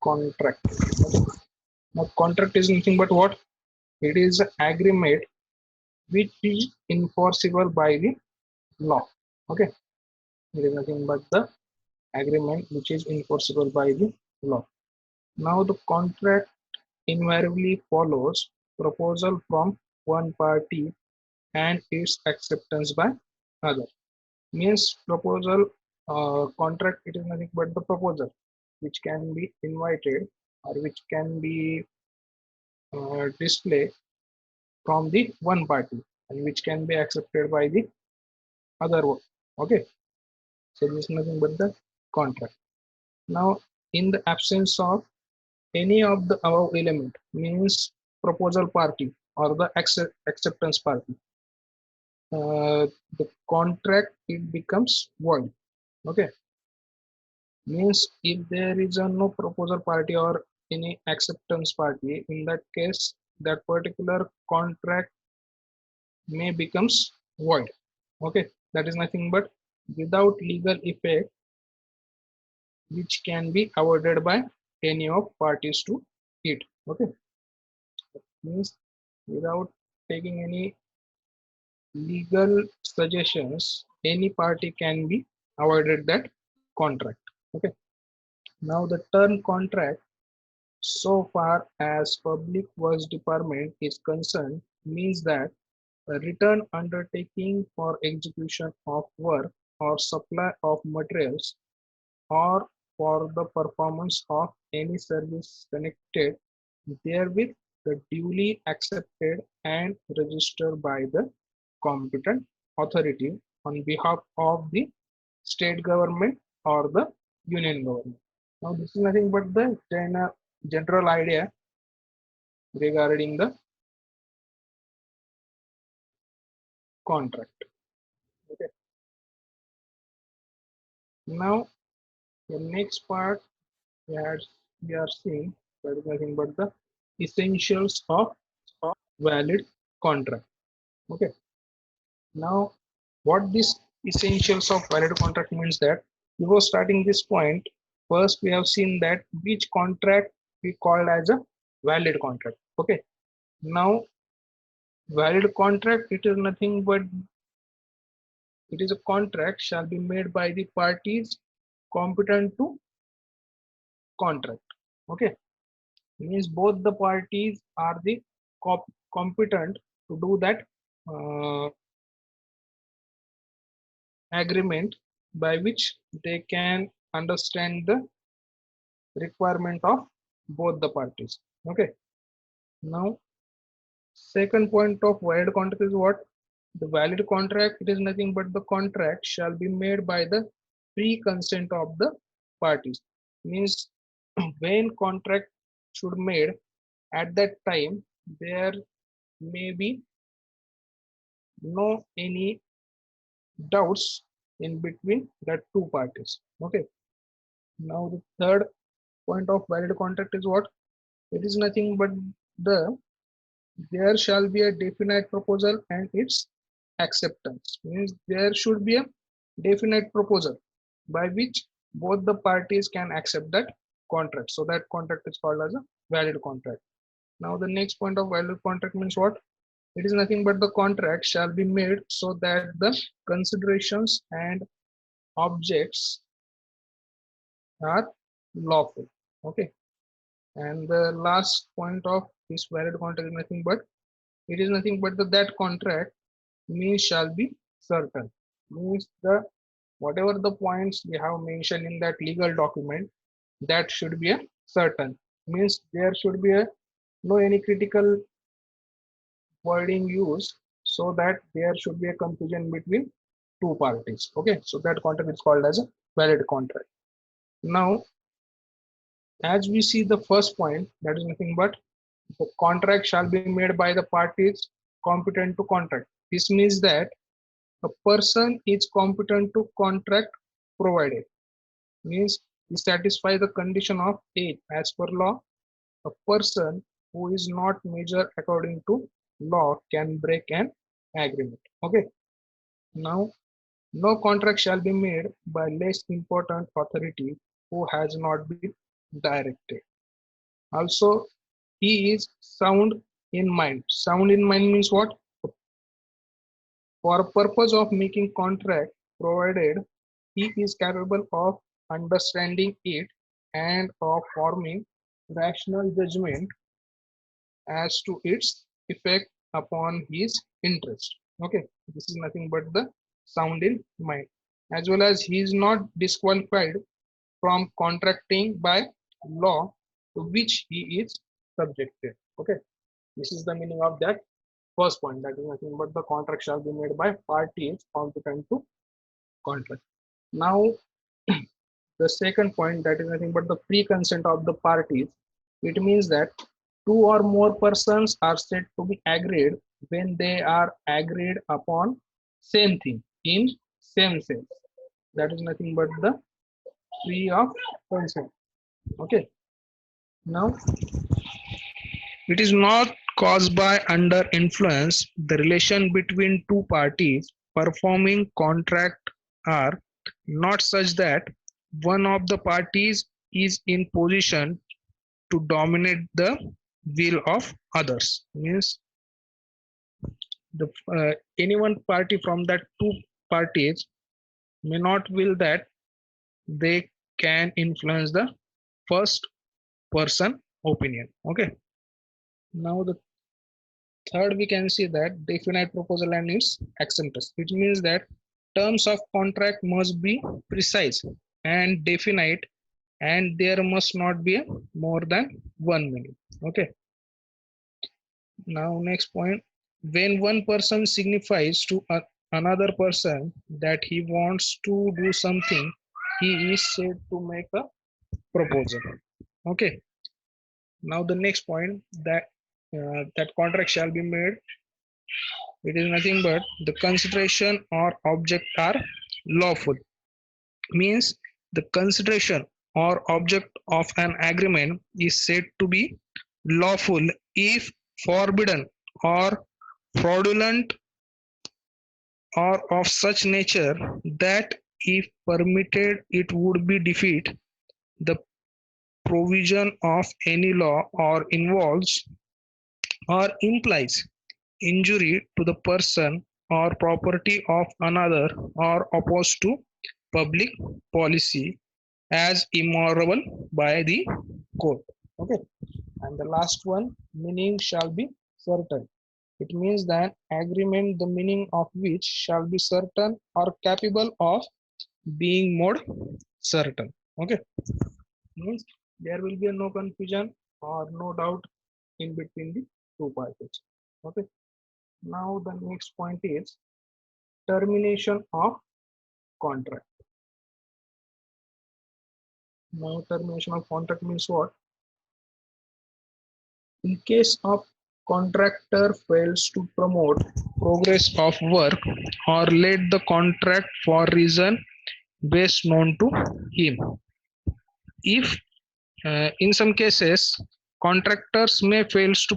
contract. Now contract is nothing but what? It is an agreement which is enforceable by the law. Okay, it is nothing but the agreement which is enforceable by the law. Now the contract invariably follows proposal from one party and its acceptance by other. Means proposal, contract, it is nothing but the proposal which can be invited or which can be displayed from the one party and which can be accepted by the other one. Okay, so this is nothing but the contract. Now in the absence of any of the above element, means proposal party or the acceptance party, the contract, it becomes void. Okay, means if there is a no proposal party or any acceptance party, in that case that particular contract may becomes void. Okay, that is nothing but without legal effect, which can be avoided by any of parties to it. Okay, means without taking any legal suggestions, any party can be avoided that contract. Okay, now the term contract, so far as public works department is concerned, means that a written undertaking for execution of work or supply of materials or for the performance of any service connected therewith, the duly accepted and registered by the competent authority on behalf of the state government or the union government. Now this is nothing but the general idea regarding the contract. Okay. Now the next part we are seeing, that is nothing but the essentials of valid contract. Okay. Now what this essentials of valid contract means, that before starting this point, first we have seen that which contract we called as a valid contract. Okay. Now valid contract, it is nothing but it is a contract shall be made by the parties competent to contract. Okay, means both the parties are the competent to do that agreement, by which they can understand the requirement of both the parties. Okay, now second point of valid contract is what? The valid contract, it is nothing but the contract shall be made by the free consent of the parties. Means when contract should made, at that time there may be no any doubts in between the two parties. Okay, now the third point of valid contract is what? It is nothing but the there shall be a definite proposal and its acceptance. Means there should be a definite proposal by which both the parties can accept that contract. So that contract is called as a valid contract. Now the next point of valid contract means what? It is nothing but the contract shall be made so that the considerations and objects are lawful. Okay. And the last point of this valid contract is nothing but it is nothing but that contract means shall be certain. Means the whatever the points we have mentioned in that legal document, that should be a certain. Means there should be a no any critical wording used, so that there should be a confusion between two parties. Okay, so that contract is called as a valid contract. Now as we see the first point, that is nothing but the contract shall be made by the parties competent to contract. This means that a person is competent to contract provided, means he satisfy the condition of age as per law. A person who is not major according to law can break an agreement. Okay, now no contract shall be made by less important authority who has not been directed. Also, he is sound in mind. Sound in mind means what? For purpose of making contract, provided he is capable of understanding it and of forming rational judgment as to its effect upon his interest. Okay, this is nothing but the sound in mind. As well as he is not disqualified from contracting by law to which he is subjected. Okay, this is the meaning of that first point. That is nothing but the contract shall be made by parties competent to contract. Now, the second point, that is nothing but the free consent of the parties. It means that two or more persons are said to be agreed when they are agreed upon same thing in same sense. That is nothing but the free of consent. Okay. Now, it is not caused by under influence. The relation between two parties performing contract are not such that one of the parties is in position to dominate the will of others. Means the any one party from that two parties may not will that they can influence the first person opinion. Okay. Now the third, we can see that definite proposal and its acceptance. It means that terms of contract must be precise and definite, and there must not be more than one meaning. Okay. Now, next point. When one person signifies to another person that he wants to do something, he is said to make a proposal. Okay. Now, the next point, that contract shall be made, it is nothing but the consideration or object are lawful. Means the consideration or object of an agreement is said to be lawful if forbidden or fraudulent or of such nature that if permitted it would be defeat the provision of any law or involves or implies injury to the person or property of another or opposed to public policy as immoral by the court. Okay. And the last one, meaning shall be certain. It means that agreement the meaning of which shall be certain or capable of being made certain. Okay. Means there will be no confusion or no doubt in between the two parties. Okay. Now the next point is termination of contract. Now termination of contract means what? In case of contractor fails to promote progress of work or let the contract for reason best known to him. If in some cases contractors may fails to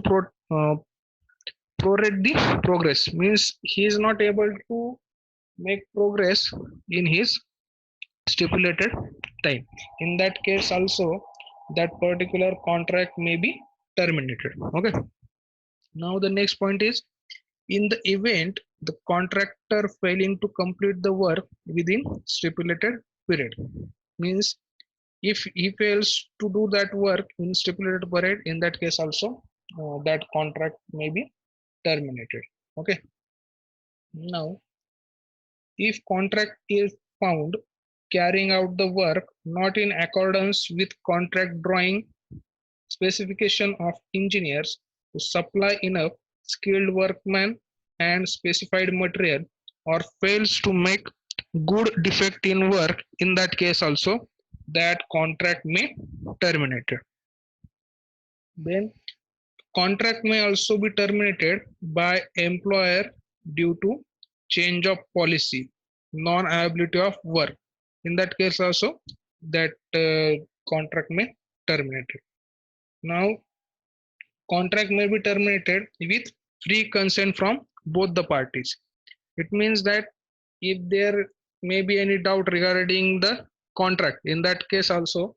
prorate the progress, means he is not able to make progress in his stipulated time. In that case also that particular contract may be terminated. Okay. Now the next point is in the event the contractor failing to complete the work within stipulated period, means if he fails to do that work in stipulated period, in that case also that contract may be terminated. Okay. Now if contract is found carrying out the work not in accordance with contract drawing specification of engineers to supply enough skilled workmen and specified material or fails to make good defect in work, in that case also that contract may terminated. Then contract may also be terminated by employer due to change of policy, non-availability of work. In that case also that contract may terminated. Now contract may be terminated with free consent from both the parties. It means that if there may be any doubt regarding the contract, in that case also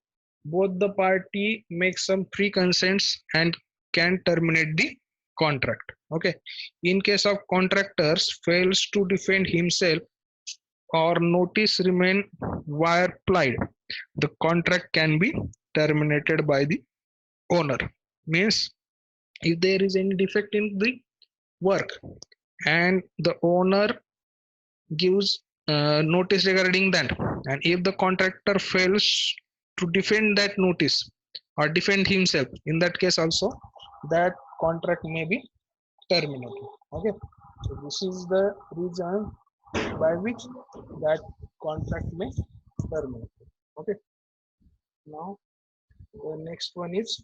both the party make some pre-consents and can terminate the contract. Okay. In case of contractors fails to defend himself or notice remain wire plied, the contract can be terminated by the owner. Means if there is any defect in the work and the owner gives notice regarding that, and if the contractor fails to defend that notice or defend himself, in that case also that contract may be terminated. Okay, so this is the reason by which that contract may terminate. Okay, now the next one is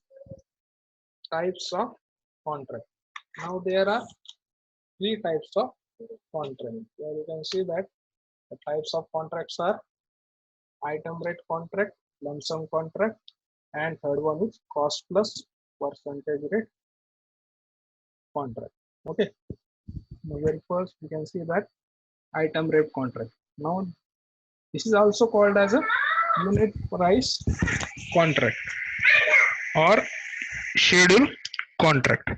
types of contract. Now there are three types of contract. Here you can see that the types of contracts are item rate contract, lump sum contract, and third one is cost plus percentage rate contract. Okay, now very first you can see that item rate contract. Now this is also called as a unit price contract or schedule contract.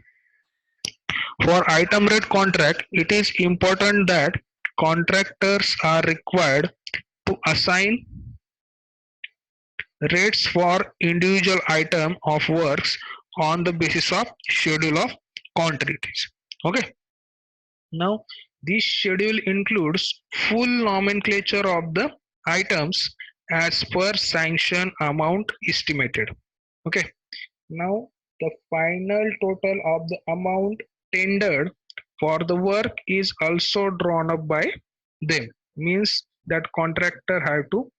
For item rate contract, it is important that contractors are required to assign rates for individual item of works on the basis of schedule of quantities. Okay. Now, this schedule includes full nomenclature of the items as per sanction amount estimated. Okay. Now, the final total of the amount tendered for the work is also drawn up by them. Means that contractor have to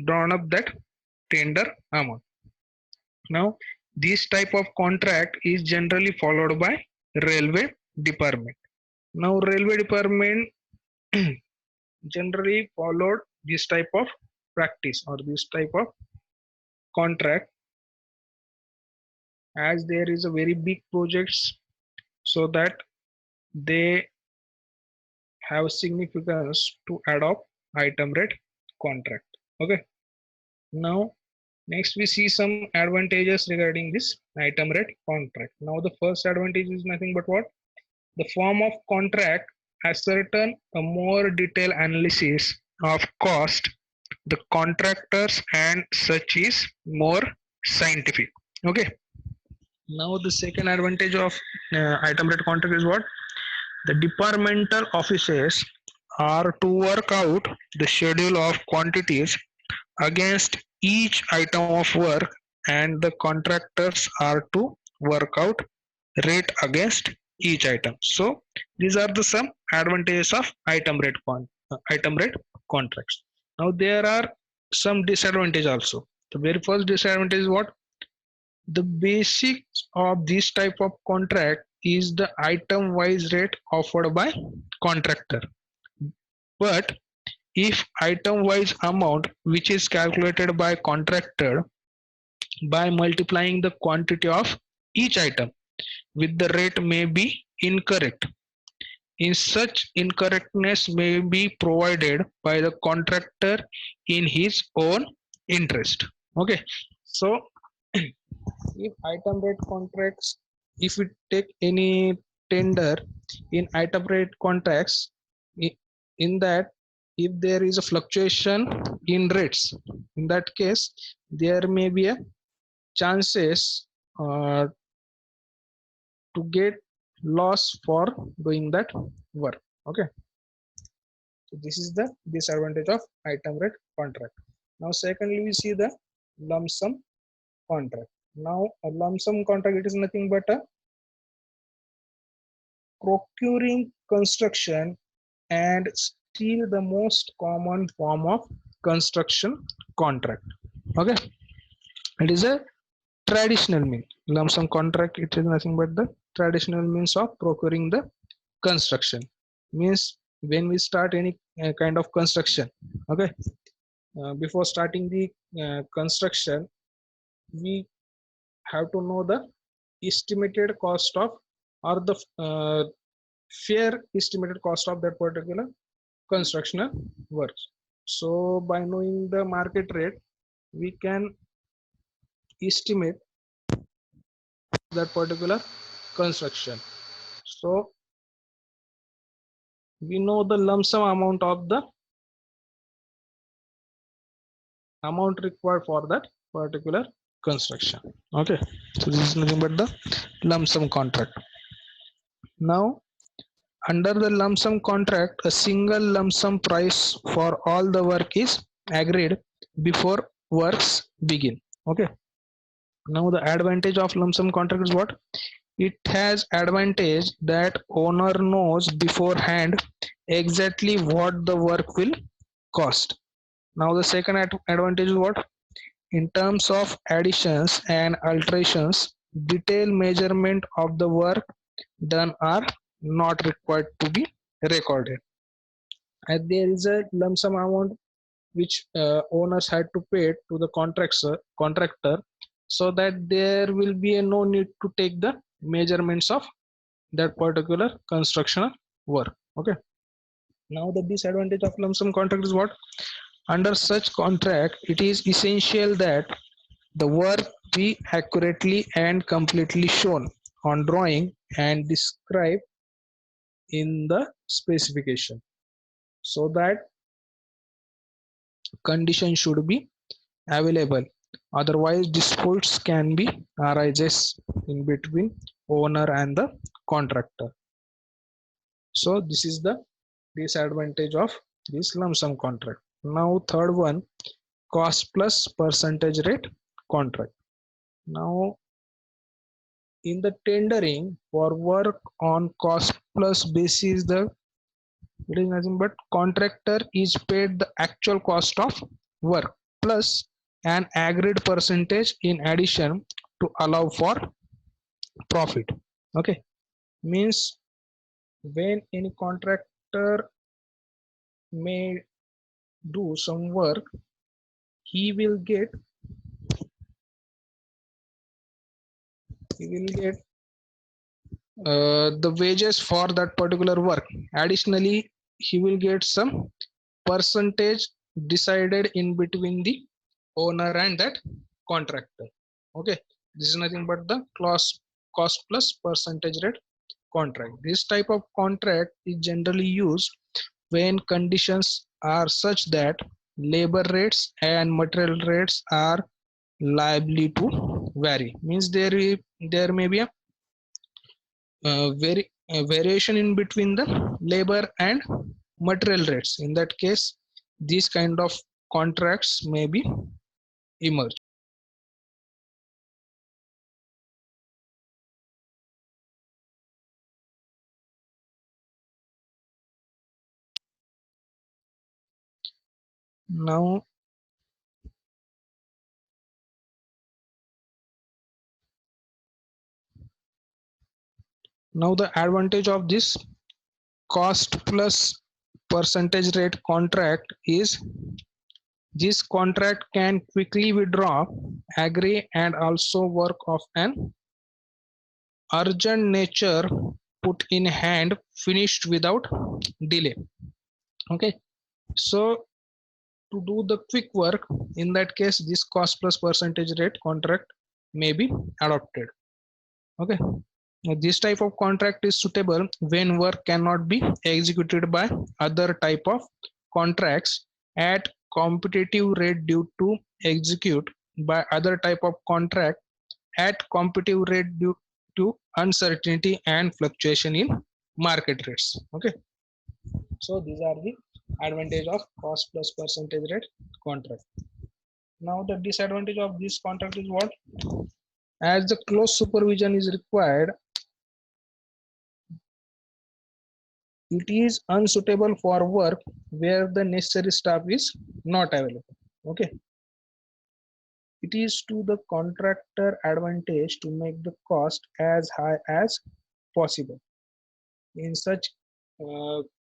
drawn up that tender amount. Now, this type of contract is generally followed by railway department. Now, railway department generally followed this type of practice or this type of contract as there is a very big projects, so that they have significance to adopt item rate contract. Okay. Now next we see some advantages regarding this item rate contract. Now the first advantage is nothing but what? The form of contract ascertain a more detailed analysis of cost, the contractors, and such is more scientific. Okay. Now the second advantage of item rate contract is what? The departmental offices are to work out the schedule of quantities against each item of work, and the contractors are to work out rate against each item. So these are the some advantages of item rate contracts. Now there are some disadvantages also. The very first disadvantage is what? The basics of this type of contract is the item wise rate offered by contractor. But if item wise amount which is calculated by contractor by multiplying the quantity of each item with the rate may be incorrect. In such incorrectness may be provided by the contractor in his own interest. Okay, so if item rate contracts, if we take any tender in item rate contracts, in that if there is a fluctuation in rates, in that case there may be a chances to get loss for doing that work. Okay, so this is the disadvantage of item rate contract. Now secondly we see the lump sum contract. Now a lump sum contract, it is nothing but a procuring construction and still the most common form of construction contract. Okay, it is a traditional mean. Lump sum contract, it is nothing but the traditional means of procuring the construction. Means when we start any kind of construction, okay, before starting the construction, we have to know the estimated cost of or the fair estimated cost of that particular constructional works. So by knowing the market rate, we can estimate that particular construction. So we know the lump sum amount of the amount required for that particular construction. Okay, so this is nothing but the lump sum contract. Now, under the lump sum contract, a single lump sum price for all the work is agreed before works begin. Okay. Now the advantage of lump sum contract is what? It has advantage that owner knows beforehand exactly what the work will cost. Now the second advantage is what? In terms of additions and alterations, detailed measurement of the work done are not required to be recorded. And there is a lump sum amount which owners had to pay to the contractor, so that there will be no need to take the measurements of that particular construction work. Okay. Now the disadvantage of lump sum contract is what? Under such contract, it is essential that the work be accurately and completely shown on drawing and described in the specification, so that condition should be available. Otherwise, disputes can be arises in between owner and the contractor. So this is the disadvantage of this lump sum contract. Now third one, cost plus percentage rate contract. Now in the tendering for work on cost plus basis, the it is nothing but contractor is paid the actual cost of work plus an agreed percentage in addition to allow for profit. Okay, means when any contractor may do some work, he will get the wages for that particular work. Additionally, he will get some percentage decided in between the owner and that contractor. Okay, this is nothing but the cost plus percentage rate contract. This type of contract is generally used when conditions are such that labor rates and material rates are liable to vary. Means there may be a variation in between the labor and material rates. In that case, these kind of contracts may be emerge. Now, the advantage of this cost plus percentage rate contract is this contract can quickly withdraw, agree, and also work of an urgent nature put in hand, finished without delay. Okay, so to do the quick work, in that case, this cost plus percentage rate contract may be adopted. Okay, now, this type of contract is suitable when work cannot be executed by other type of contracts at competitive rate due to execute by other type of contract at competitive rate due to uncertainty and fluctuation in market rates. Okay, so these are the advantage of cost plus percentage rate contract. Now the disadvantage of this contract is what? As the close supervision is required, it is unsuitable for work where the necessary staff is not available. Okay, it is to the contractor advantage to make the cost as high as possible. In such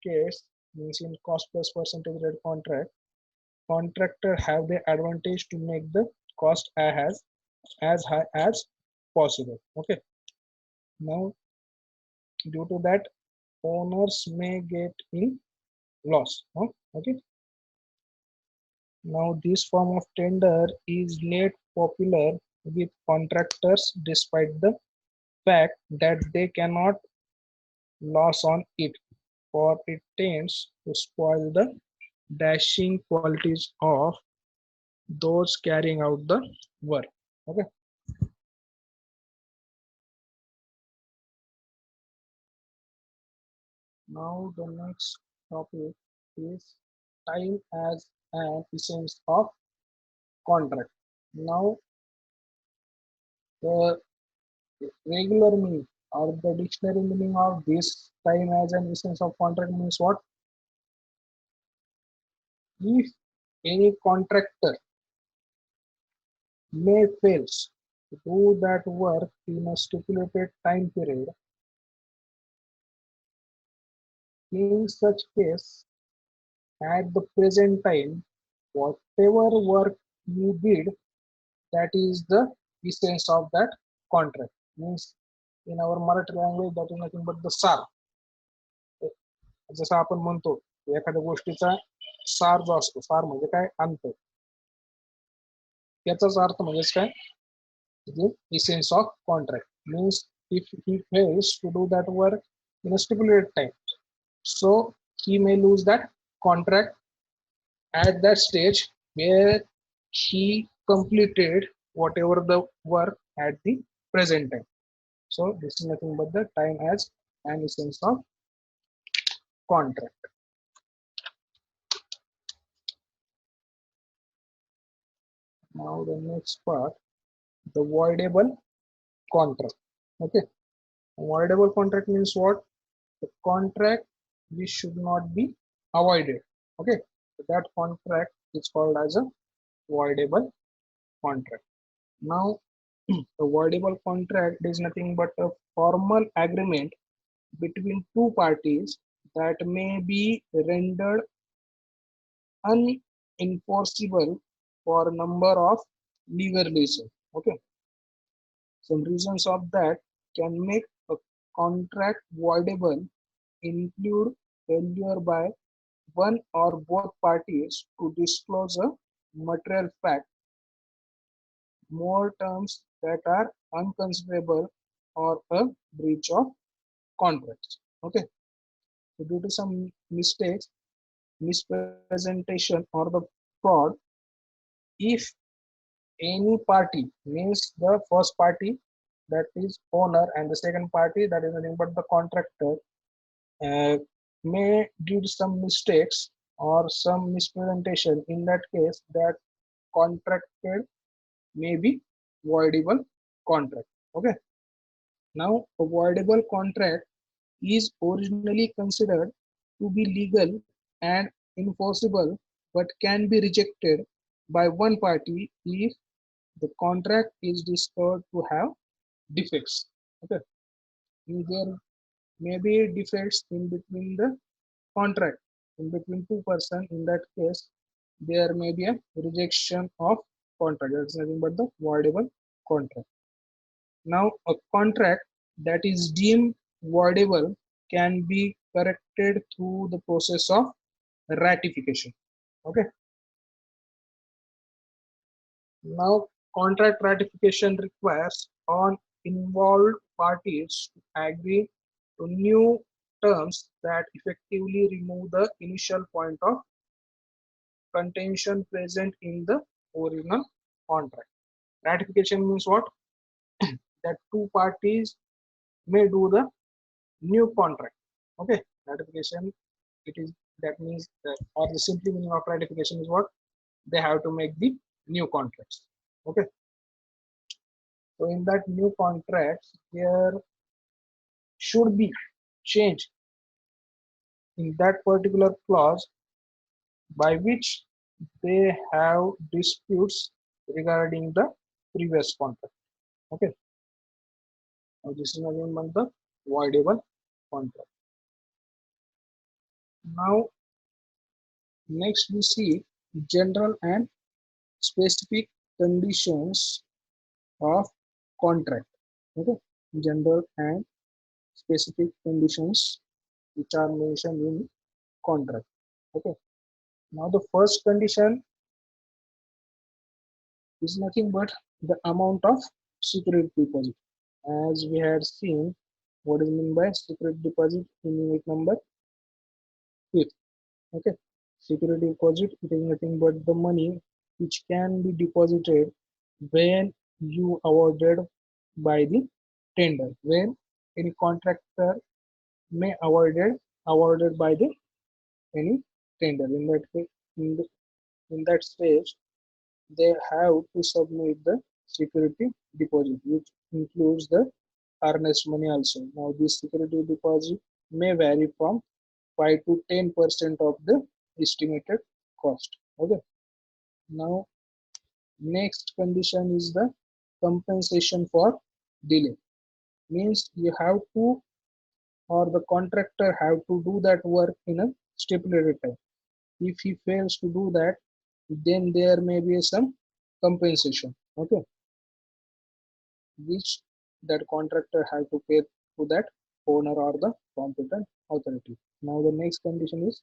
case, means in cost plus percentage rate contract, contractor have the advantage to make the cost as high as possible. Okay, now due to that, owners may get in loss. Okay, Now, this form of tender is made popular with contractors despite the fact that they cannot lose on it, for it tends to spoil the dashing qualities of those carrying out the work. Okay. Now the next topic is time as an essence of contract. Now the regular meaning or the dictionary meaning of this time as an essence of contract means what? If any contractor may fails to do that work in a stipulated time period, in such case, at the present time, whatever work you did, that is the essence of that contract. Means in our Marathi language, that is nothing but the सार. जसं आपण म्हणतो एखाद्या गोष्टीचा सार जो असतो, सार म्हणजे काय, अंत. त्याचाच अर्थ म्हणजेच काय, the essence of contract. Means if he fails to do that work in a stipulated time, so he may lose that contract at that stage where he completed whatever the work at the present time. So this is nothing but the time as an essence of contract. Now the next part, the voidable contract. Okay, voidable contract means what? The contract which should not be avoided. Okay, so that contract is called as a voidable contract. Now, a voidable contract is nothing but a formal agreement between two parties that may be rendered unenforceable for a number of legal reasons. Okay, some reasons of that can make a contract voidable include failure by one or both parties to disclose a material fact, more terms that are unconsiderable, or a breach of contracts. Okay, so due to some mistakes, mispresentation, or the fraud, if any party, means the first party, that is owner, and the second party, that is nothing but the contractor, uh, may did some mistakes or some mispresentation, in that case that contracted may be voidable contract. Okay, now a voidable contract is originally considered to be legal and enforceable, but can be rejected by one party if the contract is discovered to have defects. Okay, there may be defects in between the contract, in between two person. In that case, there may be a rejection of contract. That's nothing but the voidable contract. Now, a contract that is deemed voidable can be corrected through the process of ratification. Okay. Now, contract ratification requires all involved parties to agree to new terms that effectively remove the initial point of contention present in the original contract. Ratification means what? That two parties may do the new contract. Okay, ratification, it is, that means that, or the simple meaning of ratification is what? They have to make the new contracts. Okay, so in that new contracts there should be change in that particular clause by which they have disputes regarding the previous contract. Okay, now this is again the voidable contract. Now next we see general and specific conditions of contract. Okay, general and specific conditions which are mentioned in contract. Okay, now the first condition is nothing but the amount of security deposit. As we had seen, what is meant by security deposit in unit number 5th. Okay, security deposit, it is nothing but the money which can be deposited when you awarded by the tender, when any contractor may awarded by the any tender. In that case, in that stage, they have to submit the security deposit, which includes the earnest money also. Now, this security deposit may vary from 5 to 10% of the estimated cost. Okay. Now, next condition is the compensation for delay. Means you have to, or the contractor have to do that work in a stipulated time. If he fails to do that, then there may be some compensation. Okay, which that contractor have to pay to that owner or the competent authority. Now the next condition is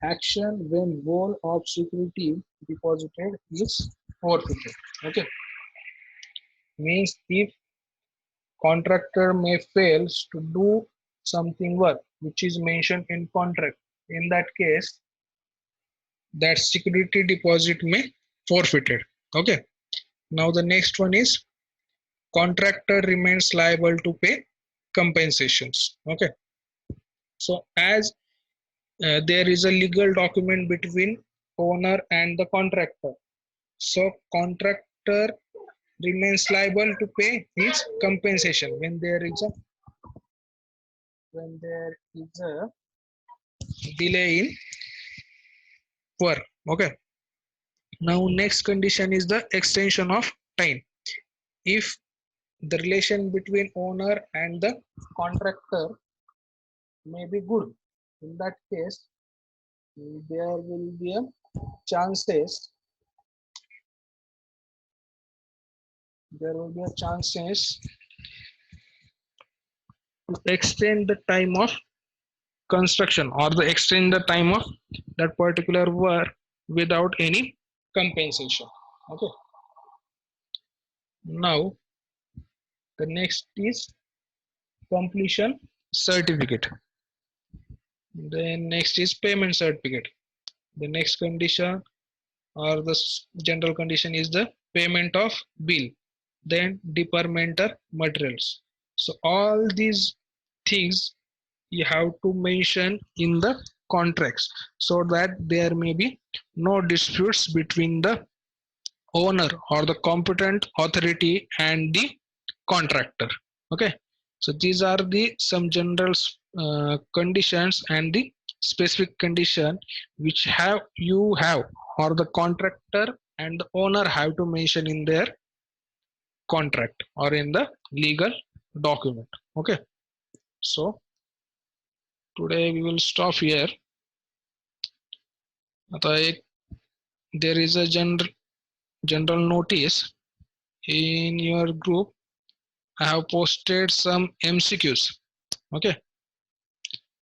action when whole of security deposited is forfeited. Okay, means if contractor may fails to do something work which is mentioned in contract, in that case that security deposit may forfeited. Okay, now the next one is contractor remains liable to pay compensations. Okay, so as there is a legal document between owner and the contractor, so contractor remains liable to pay his compensation when there is a delay in work. Okay, now next condition is the extension of time. If the relation between owner and the contractor may be good, in that case there will be a chances to extend the time of construction or the extend the time of that particular work without any compensation. Okay, now the next is completion certificate. Then next is payment certificate. The next condition or the general condition is the payment of bill, then departmental materials. So all these things you have to mention in the contracts so that there may be no disputes between the owner or the competent authority and the contractor. Okay, so these are the some general conditions and the specific condition which have or the contractor and the owner have to mention in their contract or in the legal document. Okay, so today we will stop here. There is a general notice in your group. I have posted some MCQs. Okay,